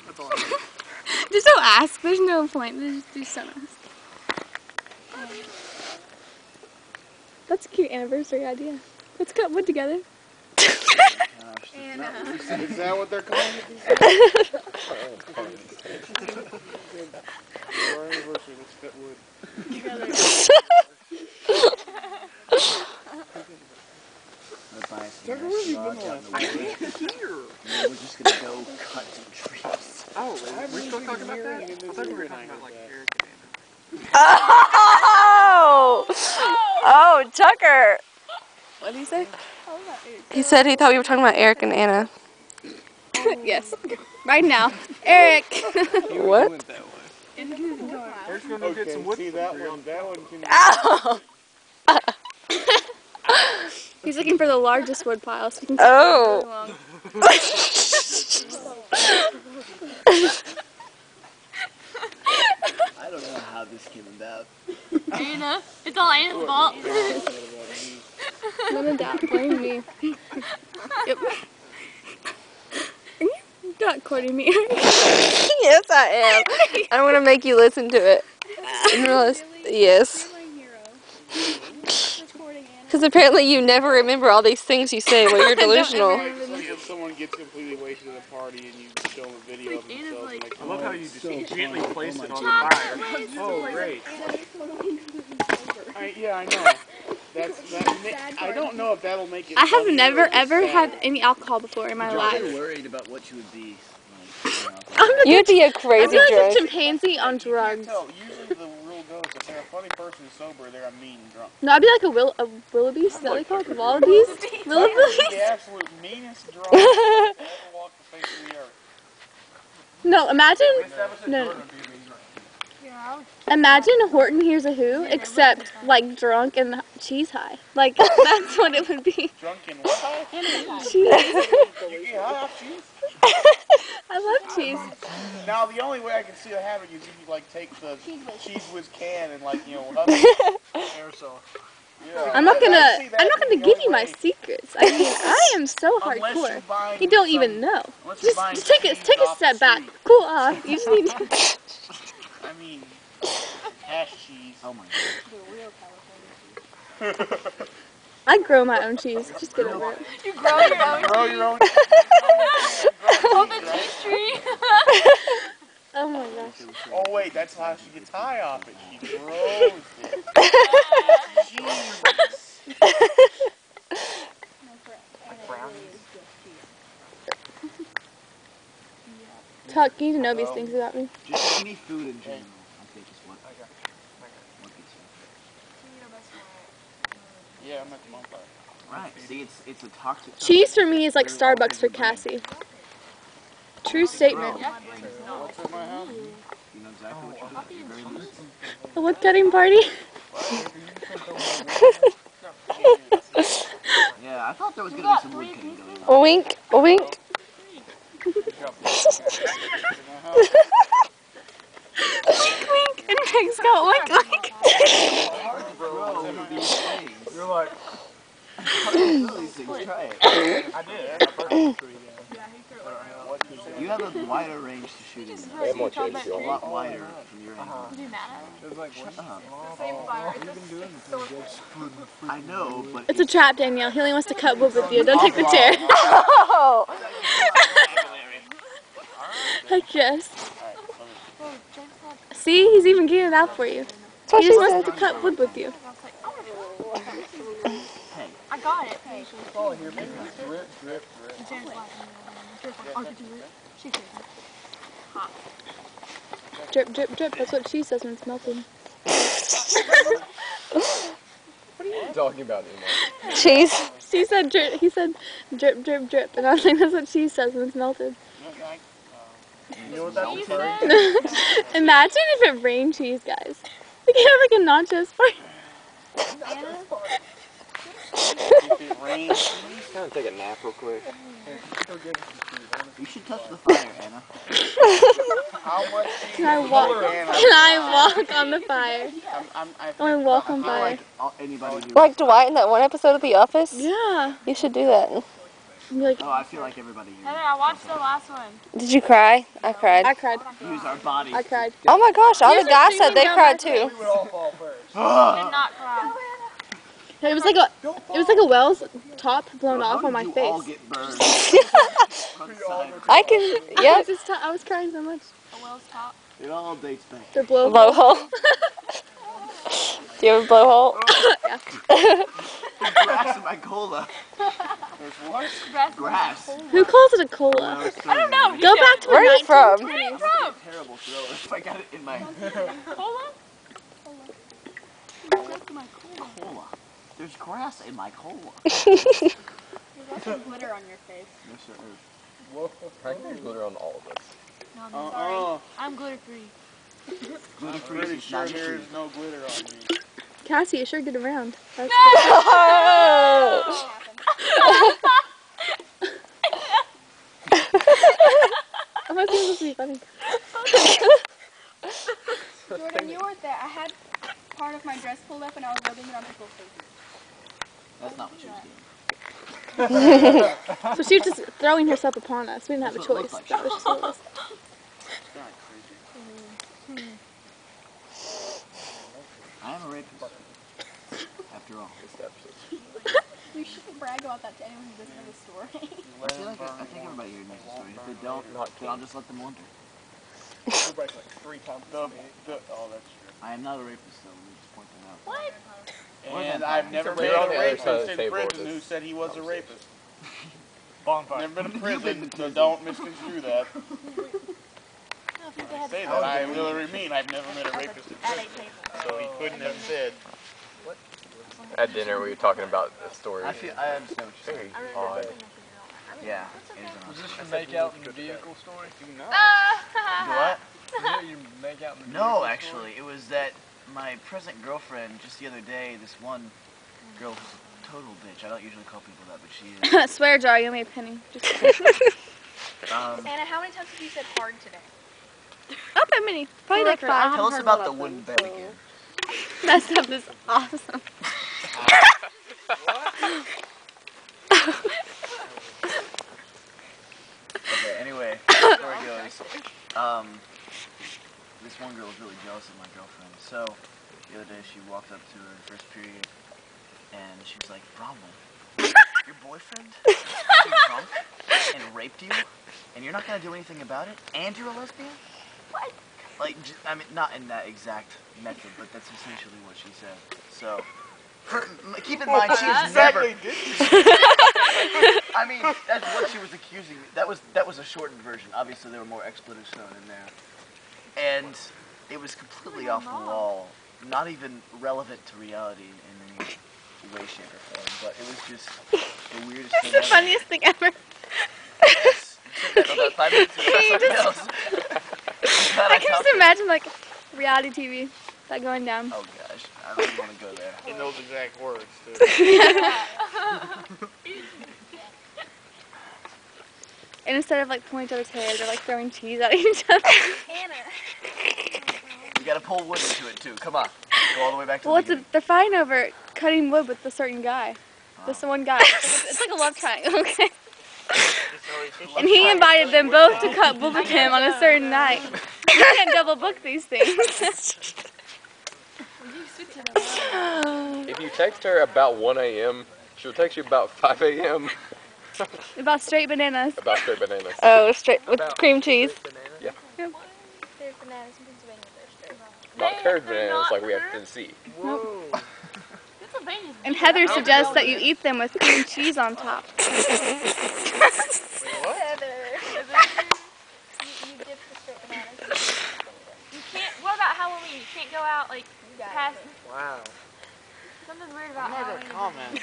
That's all I need. Just don't ask. There's no point. Just don't ask. That's a cute anniversary idea. Let's cut wood together. Anna. Is that what they're calling it? Our anniversary, let's cut wood. Together. Tucker, where have you been the last week? Here. We're just gonna go cut some trees. Oh, we're still talking about that? I thought we were talking about like Eric and Oh! Oh, Tucker! What did he say? He said he thought we were talking about Eric and Anna. Yes. Right now. Eric! What? went that way. Eric's gonna go get some wood. See that one can... Ow! He's looking for the largest wood pile so he can Oh! I don't know how this came about. Anna, it's all Anna's fault. None of that. Blame me. Yep. Are you not quoting me? Yes, I am. I don't want to make you listen to it. Yes. Because apparently you never remember all these things you say when you're delusional. It's like if someone gets completely wasted at a party and you show them a video of themselves. Like, I love how you just gently place it on the fire. Oh, great. Yeah, I know. I don't know if that'll make it. I have never ever had any alcohol before in my life. I'm worried about what you would be. You'd be a crazy I'm like drunk. a chimpanzee on drugs. Usually the rule goes if they're a funny person sober, they're a mean drunk. No, I'd be like a wildebeest. Is that what they call it? Wallabies? Wildebeest? The absolute meanest drunk that ever walked the face of the earth. No, imagine. No. Imagine Horton Hears a Who, except like drunk and cheese high. Like that's what it would be. Drunk and what high? Cheese. You get high off cheese? I love cheese. Now the only way I can see it happening is if you like take the Cheese Whiz can and like aerosol. Yeah. I'm not gonna give you my secrets. I mean, I am so hardcore. You don't even know. Just take a step back. Cool off. You just need to. I mean, hash cheese. Oh my god. I grow my own cheese. Just get over it. You grow your own. Grow your own. On the cheese tree. Oh my gosh. Oh wait, that's how she gets high off it. She grows it. Jesus. Tuck, you need to know these things about me. Just any food in general, I think is what gets you. Yeah, I'm at the Bonfire. Right. See, it's a toxic. Cheese for me is like Starbucks for Cassie. True statement. What's in my house? You know exactly what you're doing. You're very lucid. A wood cutting party? Yeah, I thought there was going to be some wood cutting going on. A wink, a wink. Wink, and Meg's got wink. You're like, Try it. I did. You have a wider range to shoot in. A lot wider from your angle. I know, but It's a trap, Danielle. He only wants to cut wood with you. Don't take the chair. Oh! I guess. See, he's even getting it out for you. That's what He she just wants said. to cut wood with you. I got it. oh, here, baby. Drip, drip, Drip, drip, drip. That's what cheese says when it's melted. What are you talking about anymore? Cheese. She said drip. He said drip, drip, drip. And I was like, that's what cheese says when it's melted. You know what that was? Imagine if it rained cheese, guys. We could have like a nachos party. If it rains, Kind of take a nap real quick. you should touch the fire, Anna. how much Can I walk on the fire? I want to walk on fire. Like anybody who Like Dwight in that one episode of The Office? Yeah. You should do that. And be like, Oh, I feel like everybody here. Heather, I watched the last one. Did you cry? I cried. I cried. Use our bodies. I cried. Oh my gosh, all the guys said they down cried my too. We would all fall first. Did not cry. It was like a well's top blown off on my You face. all get burned. I can, yeah. I was crying so much. The well's top. It all dates back. The blow. Blowhole. Do you have a blowhole? Yeah. Grass in my cola. There's what? Grass. Who calls it a cola? I don't know. Go back to Where are you from? Where are you from? Terrible thrower. If I got it in my Cola? cola. There's grass in my cola. There's also glitter on your face. Yes, sir. Whoa. I think there's glitter on all of us. No, I'm sorry. I'm glitter free. I'm pretty sure there is no glitter on me. Cassie, you sure get around. Oh. I'm not supposed to be funny. Jordan, you weren't there. I had part of my dress pulled up and I was rubbing it on people's faces. That's not what she was doing. So she was just throwing herself upon us. We didn't have a choice. That was just what it was. I am a rapist. After all. You shouldn't brag about that to anyone who doesn't know the story. I think everybody here knows the story. If they don't, then I'll just let them wonder. Everybody's like 3 times oh, that's true. I am not a rapist, though. Let me just point that out. What? And I've never met a rapist in prison who said he was a rapist. Bonfire. Never been to prison, so don't misconstrue that. I say that, I really mean I've never met a rapist in prison. So he couldn't have said. At dinner, we were talking about the story. I understand what you're saying. Very odd. Yeah. Was this your make out in the vehicle story? Do what? Was it your make out in the vehicle No, story? actually. It was that my present girlfriend, just the other day, this one girl was a total bitch. I don't usually call people that, but she is. Swear jar, you owe me a penny. Just Anna, how many times have you said hard today? not that many. Probably like 5. Tell us about the wooden bed again. That stuff is awesome. Okay, anyway, the story goes, this one girl was really jealous of my girlfriend, so the other day she walked up to her first period, and she was like, Bromwell, your boyfriend got drunk and raped you, and you're not going to do anything about it, and you're a lesbian? What? Like, I mean, not in that exact method, but that's essentially what she said. So, keep in mind, she was never... I mean, that's what she was accusing me. That was a shortened version. Obviously, there were more expletives thrown in there. And it was completely off the wall, not even relevant to reality in any way, shape, or form. But it was just the weirdest thing The ever. funniest thing ever. Yes. You said that about 5 minutes ago. Something else. I can just imagine like reality TV, that going down. Oh gosh, I don't even want to go there. In those exact words, too. And instead of like pulling each other's hair, they're like throwing cheese at each other. Anna. You gotta pull wood into it too. Come on, go all the way back to Well, the beginning. they're fighting over cutting wood with a certain guy. This one guy. It's like a love triangle, okay? And he invited them both to cut wood with him on a certain night. You can't double book these things. If you text her about 1 a.m., she'll text you about 5 a.m. About straight bananas. about straight bananas. Oh, straight with cream cheese. Yeah. There's bananas in Pennsylvania, they're straight. Not curved bananas like we have in Tennessee. Whoa. And Heather suggests that you eat them with cream cheese on top. Heather. You dip the straight bananas in You can't. What about Halloween? You can't go out like past. Wow. Something's weird about Never Halloween. comment.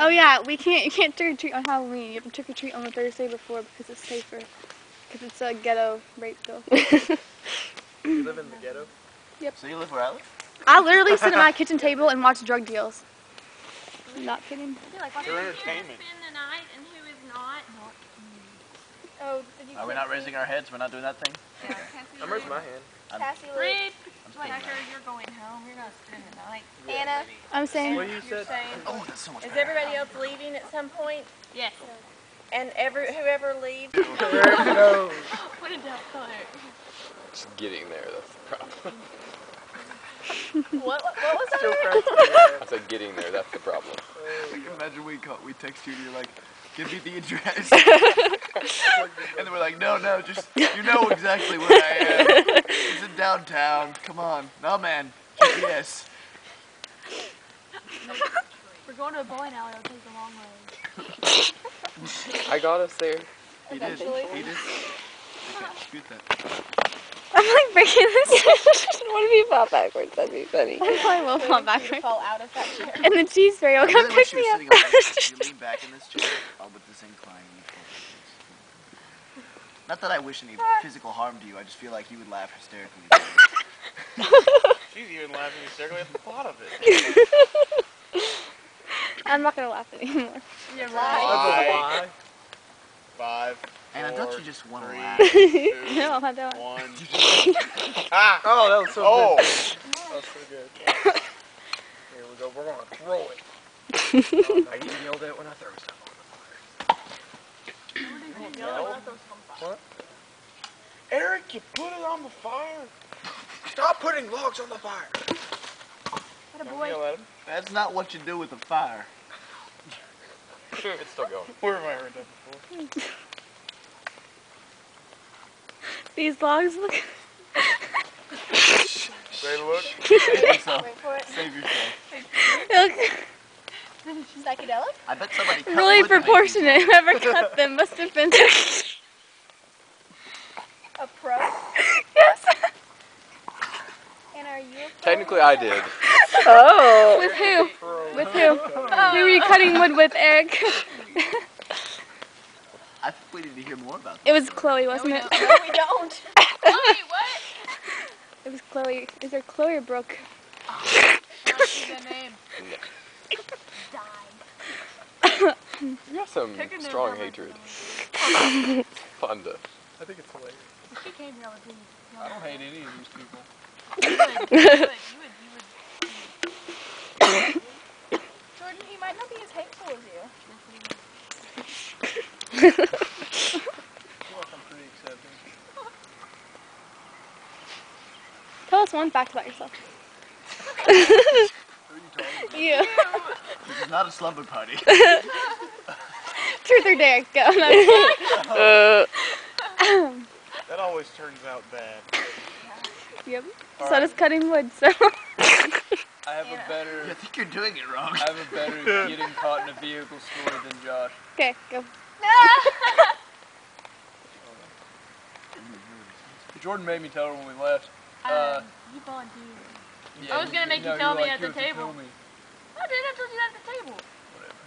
Oh yeah, you can't trick or treat on Halloween. You have to trick or treat on the Thursday before because it's safer. Because it's a ghetto rape bill. You live in the ghetto? So you live where I live? I literally sit at my kitchen table and watch drug deals. I'm not kidding. For entertainment. Spend the night and who is not. Oh, did you Are we not raising our heads? We're not doing that thing? Yeah, I'm raising my hand. Cassie Read. I'm But after you're going home, you're not spending the night. Anna, I'm saying. What you said? Oh, that's so much is better. everybody else leaving at some point? Yes. And whoever leaves? What a dumb color. Just getting there, that's the problem. What was that? I said getting there, that's the problem. Imagine we text you and you're like, give me the address. And then we're like, no, just, you know exactly where I am. It's in downtown. Come on. No, man. GPS. We're going to a bowling alley. It'll take a long way. I got us there. He did. I can't dispute that. I'm like breaking this. What if you fall backwards? That'd be funny. I probably will fall backwards. Fall out of that chair. And the cheese fairy will come pick me up. You lean back in this chair, with this incline, and you fall backwards. Not that I wish any physical harm to you, I just feel like you would laugh hysterically. She's even laughing hysterically at the thought of it. I'm not gonna laugh anymore. You're lying. 5. And I thought you just want to 3, laugh. 2, No, I don't. 1. Ah! Oh, that was so Oh! good. That was so good. Here we go. We're going to throw it. I get yelled at when I throw stuff on the fire. What? Eric, you put it on the fire. Stop putting logs on the fire. What a boy. That's not what you do with a fire. It's still going. Where have I heard that before? These logs look. Say look. Save yourself. Wait for it. Save yourself. look Psychedelic? I bet somebody cut really wood to make these. proportionate. Whoever cut them must have been. A pro? Yes. And are you a pro? Technically, I did. Oh. With who? With who? Who were you cutting wood with, Eric? I think we need to hear more about that. It was Chloe, wasn't it? No, we don't. Chloe, what? It was Chloe. Is there Chloe or Brooke? What's the name? You got some Pick a name strong from her. hatred. It's fun to. I think it's hilarious. If she came here, I would be. I don't hate any of these people. You would. Jordan, he might not be as hateful as you. I feel like I'm pretty accepting. Tell us one fact about yourself. Who are you talking about? You. This is not a slumber party. Truth or dare? Go. That always turns out bad. Yep. All So right. does cutting wood. So. I have a better. I think you're doing it wrong. I have a better getting caught in a vehicle story than Josh. Okay, go. Jordan made me tell her when we left. You volunteered. Yeah, I was gonna make you no, tell you're me like, at the "You have to table." tell me." I did. I told you that at the table. Whatever.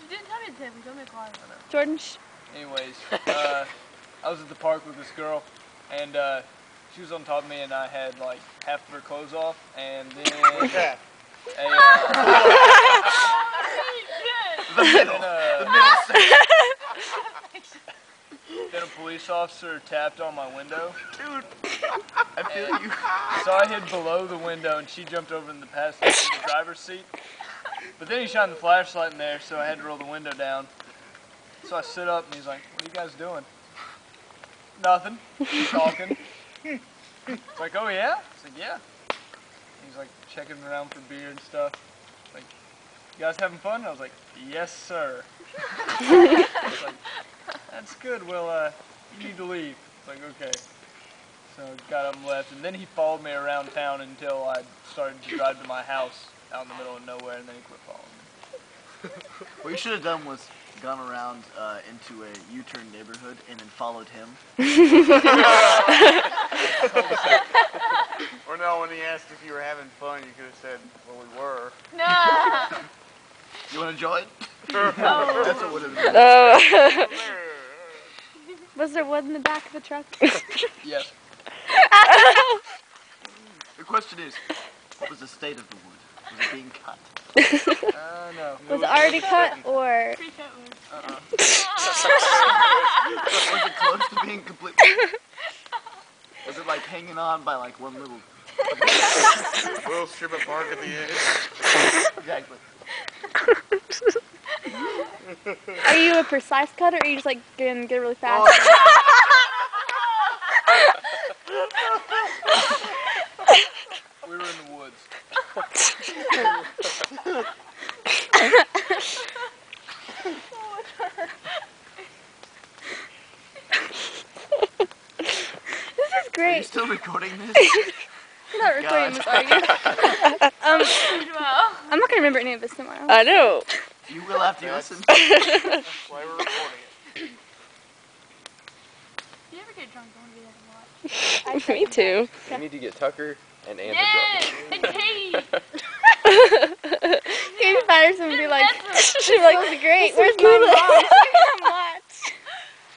You didn't tell me at the table. You told me at the car. Jordan. Anyways, I was at the park with this girl, and she was on top of me, and I had like half of her clothes off, and then Yeah. The middle. The middle section. then a police officer tapped on my window. Dude, I feel you. So I hid below the window, and she jumped over in the passenger, the driver's seat. But then he shined the flashlight in there, so I had to roll the window down. So I stood up, and he's like, "What are you guys doing?" "Nothing. Talking." It's like, "Oh yeah?" I said, "Yeah." He's like checking around for beer and stuff. Like, "You guys having fun?" I was like, "Yes, sir." I was like, "That's good. Well, you need to leave." It's like, "Okay." So I got up and left, and then he followed me around town until I started to drive to my house out in the middle of nowhere, and then he quit following me. What you should have done was gone around into a U-turn neighborhood and then followed him. Or no, when he asked if you were having fun, you could have said, well, we were. No. You want to join? Oh. That's what would have been. Was there wood in the back of the truck? Yes. The question is, what was the state of the wood? Was it being cut? No. Was it already cut or? Pre-cut wood. Was it close to being completely? Was it like hanging on by like one little Little strip of bark at the edge. Exactly. Are you a precise cutter, or are you just like get really fast? We were in the woods. This is great. Are you still recording this? You're not recording this, are you? I'm not gonna remember any of this tomorrow. I know. You will after you listen. That's why we're recording it. Do you ever get drunk going to be like a lot? Me too. You need to get Tucker and Anna Yes! drunk. And Katie! Katie Patterson would be like, she'd be like, this is great. Where's my mom?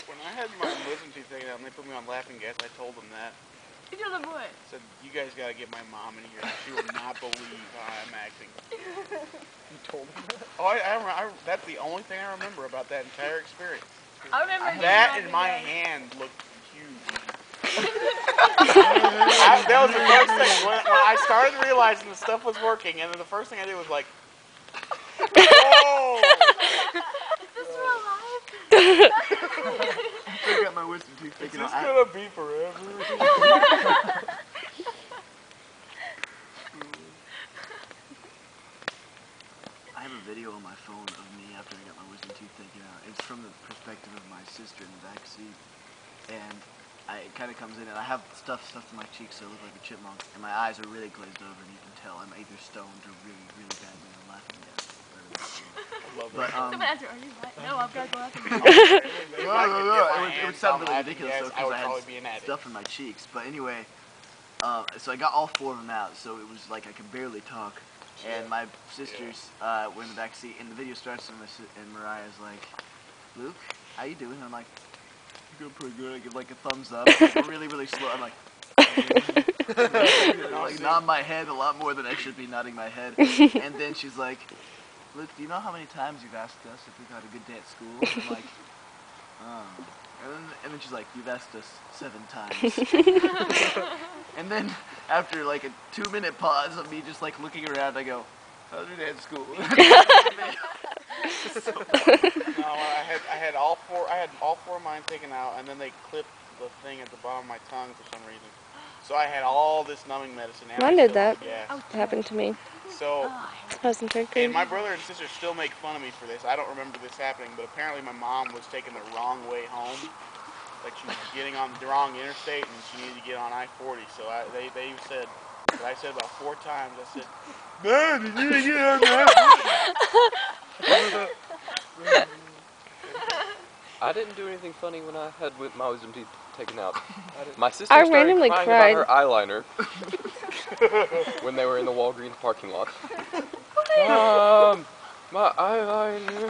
When I had my wisdom teeth taken out and they put me on laughing gas, I told them that. You know the boy. I said, you guys gotta get my mom in here. She will not believe how I'm acting. You told him that? Oh, that's the only thing I remember about that entire experience. I remember That and my hand looked huge. That was the first thing. When I started realizing the stuff was working, and then the first thing I did was like, whoa! Is this real life? I got my wisdom tooth Is taken this out. gonna be forever? I have a video on my phone of me after I got my wisdom tooth taken out. It's from the perspective of my sister in the back seat. And it kind of comes in, and I have stuff stuffed in my cheeks so I look like a chipmunk. And my eyes are really glazed over, and you can tell I'm either stoned or really, really badly I'm laughing at it. But, Someone asked her, are you right? No, I've got to go out there. It would sound really ridiculous though, I would because I probably be an had addict. stuff in my cheeks. But anyway, so I got all 4 of them out, so it was like I could barely talk. And my sisters were in the back seat, and the video starts, and Mariah's like, Luke, how you doing? And I'm like, I'm doing pretty good. I give like a thumbs up, really, really slow. I'm like, like nod my head a lot more than I should be nodding my head. And then she's like, Luke, do you know how many times you've asked us if we've had a good day at school? And I'm like, and then she's like, you've asked us 7 times. And then after like a 2-minute pause of me just like looking around, I go, how's your day at school? No, I had all 4 of mine taken out, and then they clipped the thing at the bottom of my tongue for some reason. So I had all this numbing medicine. Mine did that. Yeah. It happened to me. So, I was in 3rd grade. and my brother and sister still make fun of me for this. I don't remember this happening, but apparently my mom was taking the wrong way home. Like she was getting on the wrong interstate, and she needed to get on I-40. So they said, but I said about 4 times, I said, "Man, you need to get on that." I didn't do anything funny when I had my wisdom teeth taken out. My sister I started randomly crying cried. about her eyeliner when they were in the Walgreens parking lot. My eyeliner.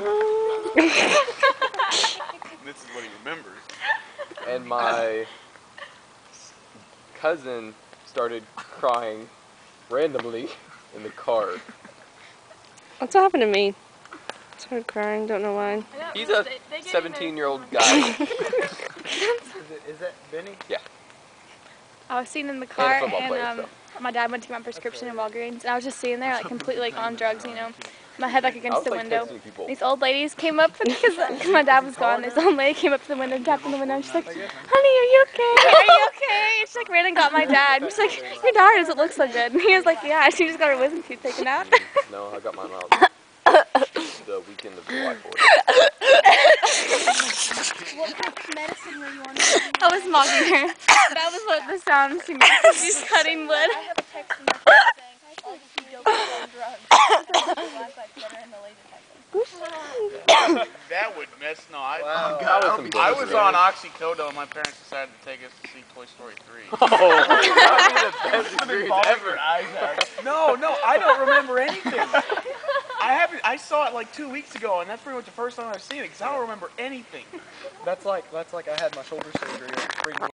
This is what he remembers. And my cousin started crying randomly in the car. That's what happened to me. I started crying, don't know why. He's a 17-year-old guy. Is that Benny? Yeah. I was sitting in the And a car, football player, and so. my dad went to get my prescription in Walgreens, and I was just sitting there, like, completely, like, on drugs, you know. My head, like, I against was the like window. texting people. These old ladies came up, because my dad was gone. This old lady came up to the window, tapped on the window, and she's like, honey, are you okay? Are you okay? And she, like, ran and got my dad. She's like, your daughter doesn't look so good. And he was like, yeah, she just got her wisdom teeth taken out. No, I got mine out the weekend of July 4th. What medicine were you on? I was mocking her. That was what the sound she made. She's cutting wood. I have a text from my friend saying, all the key deals on drugs. The flashlight's better and the laser tag. That would mess. No, I was Wow. on oxycodone, and my parents decided to take us to see Toy Story 3. Oh, that would be the best experience ever. No, I don't remember anything. I saw it like 2 weeks ago, and that's pretty much the first time I've seen it, because I don't remember anything. That's like I had my shoulder surgery.